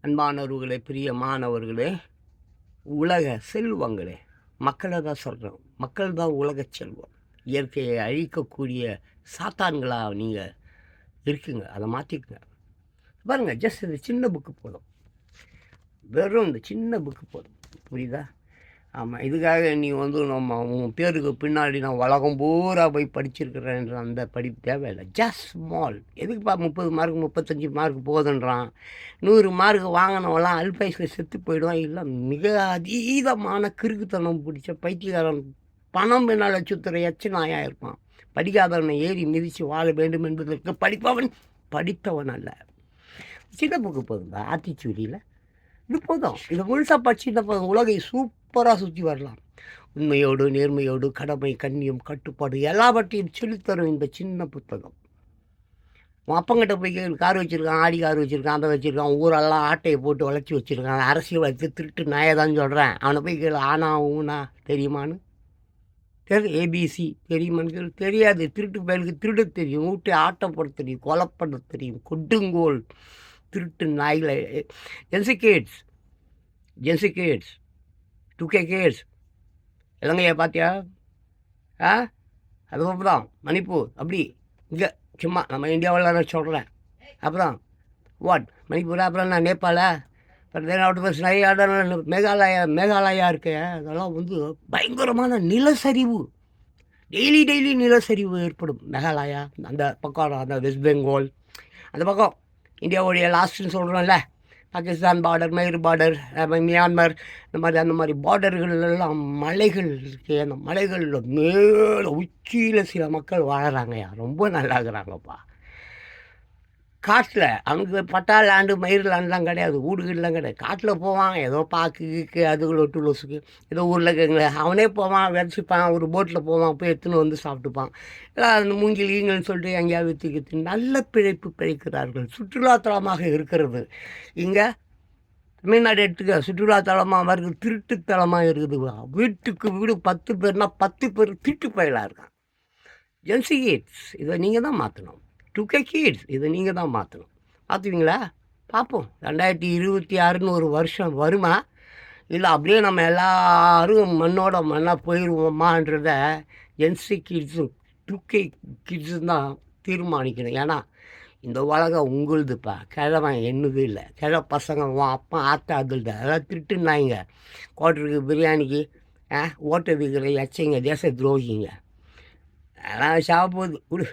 அன்பானவர்களே, பிரியமானவர்களே, உலக செல்வங்களே, மக்களை தான் சொல்கிறோம். மக்கள் தான் உலக செல்வம். இயற்கையை அழிக்கக்கூடிய சாத்தான்களா நீங்கள் இருக்குங்க. அதை மாற்றிக்குங்க. பாருங்கள், ஜஸ்ட் இந்த சின்ன புக்கு போதும். வெறும் இந்த சின்ன புக்கு போதும். புரியுதா? ஆமாம், இதுக்காக நீ நம்ம உன் பேருக்கு பின்னாடி நான் உலகம் பூரா போய் படிச்சிருக்கிறேன்ற அந்த படிப்பு தேவையில்லை. Just small. எதுக்குப்பா 30 மார்க் 35 மார்க் போதுன்றான். 100 மார்க் வாங்கினவெல்லாம் அல்பாயுசில் செத்து போயிடுவான். இல்லை, மிக அதீதமான கிறுக்குத்தனம் பிடிச்ச பைத்தியக்காரன், பணம் பின்னால் சுத்துற எச்சு நாயாக இருப்பான். படிக்காதவனை ஏறி மிதித்து வாழ வேண்டும் என்பதற்கு படித்தவன் அல்ல. சின்ன புக்கு போதுங்க. ஆத்திச்சூரியில் இது போதும். இதை முழுசாக படிச்சுட்டு போதும். உலகை சூப்பராக சுற்றி வரலாம். உண்மையோடு, நேர்மையோடு, கடமை, கண்ணியம், கட்டுப்பாடு எல்லாவற்றையும் சொல்லித்தரும் இந்த சின்ன புத்தகம். உன் அப்பங்கிட்ட போய் கார் வச்சுருக்கான், ஆடி கார் வச்சுருக்கான், அதை வச்சுருக்கான், ஊரெல்லாம் ஆட்டையை போட்டு வளைச்சி வச்சுருக்கான், அரசியல் வச்சு திருட்டு நாயதான் சொல்கிறேன். அவனை போய் கேளு, ஆனா ஊனா தெரியுமான்னு. ஏபிசி தெரியுமான்னு தெரியாது. திருட்டு பயலுக்கு திருட தெரியும், ஊட்டி ஆட்டப்பட தெரியும், கொலைப்பட தெரியும், கொடுங்கோல் திருட்டு நாய்களை. ஜென்சி கிட்ஸ் 2K கிட்ஸ் இலங்கையை பார்த்தியா? அது தான் மணிப்பூர். அப்படி இங்கே சும்மா நம்ம இந்தியாவில் நான் சொல்கிறேன். அப்புறம் மணிப்பூர், அப்புறம் நான் நேபாளா, நிறைய இடம் மேகாலயா இருக்கு. அதெல்லாம் பயங்கரமான நிலச்சரிவு. டெய்லி நிலச்சரிவு ஏற்படும். மேகாலயா அந்த பக்கம், அந்த வெஸ்ட் பெங்கால் அந்த பக்கம், இந்தியாவுடைய லாஸ்ட்னு சொல்கிறோம்ல, பாகிஸ்தான் பார்டர், மயிர் பார்டர், மியான்மர், அந்த மாதிரி பார்டர்களெல்லாம் மலைகள் இருக்கு. அந்த மலைகளில் மேலே உச்சியில் சில மக்கள் வாழறாங்கய்யா. ரொம்ப நல்லா இருக்கிறாங்கப்பா. காட்டில் அங்கே பட்டா லேண்டு, மயிர் லேண்ட்லாம் கிடையாது, வீடுகள்லாம் கிடையாது. காட்டில் போவான், ஏதோ பாக்கு அதுக்குள்ள லொசுக்கு ஏதோ ஊரில் அவனே போவான், விதைச்சிப்பான், ஒரு போட்டில் போவான், போய் எடுத்துன்னு சாப்பிட்டுப்பான். எல்லாம் அந்த மூங்கில் ஈங்கன்னு சொல்லிட்டு எங்கேயாவது விற்றுக்கிட்டு நல்ல பிழைப்பு பிழைக்கிறார்கள். சுற்றுலாத்தலமாக இருக்கிறது. இங்கே தமிழ்நாடு எடுத்துக்க, சுற்றுலாத்தலமாக இருக்குது, திருட்டுத்தலமாக இருக்குது. வீட்டுக்கு வீடு 10 பேர்னா 10 பேர் திருட்டு பயலாக இருக்கான். ஜென்சி கிட்ஸ் இதை நீங்கள் தான் மாற்றணும். 2K கிட்ஸ் இதை நீங்கள் தான் மாற்றணும். மாற்றுவீங்களா? பார்ப்போம். 2026ன்னு ஒரு வருஷம் வருமா, இல்லை அப்படியே நம்ம எல்லோரும் மண்ணோட மண்ணாக போயிடுவோமான்றத ஜென்சி கிட்ஸும் 2K கிட்ஸும் தான் தீர்மானிக்கணும். ஏன்னா இந்த உலகம் உங்களுதுப்பா. கிழவன் என்னது இல்லை. பசங்க அப்பா ஆத்தா அதுல்ட அதெல்லாம் திருட்டுனாங்க. கோட்டருக்கு பிரியாணிக்கு ஓட்டு விற்கிற எச்சைங்க, தேச துரோகிங்க. அதெல்லாம் சாப்பிடுது. விடு.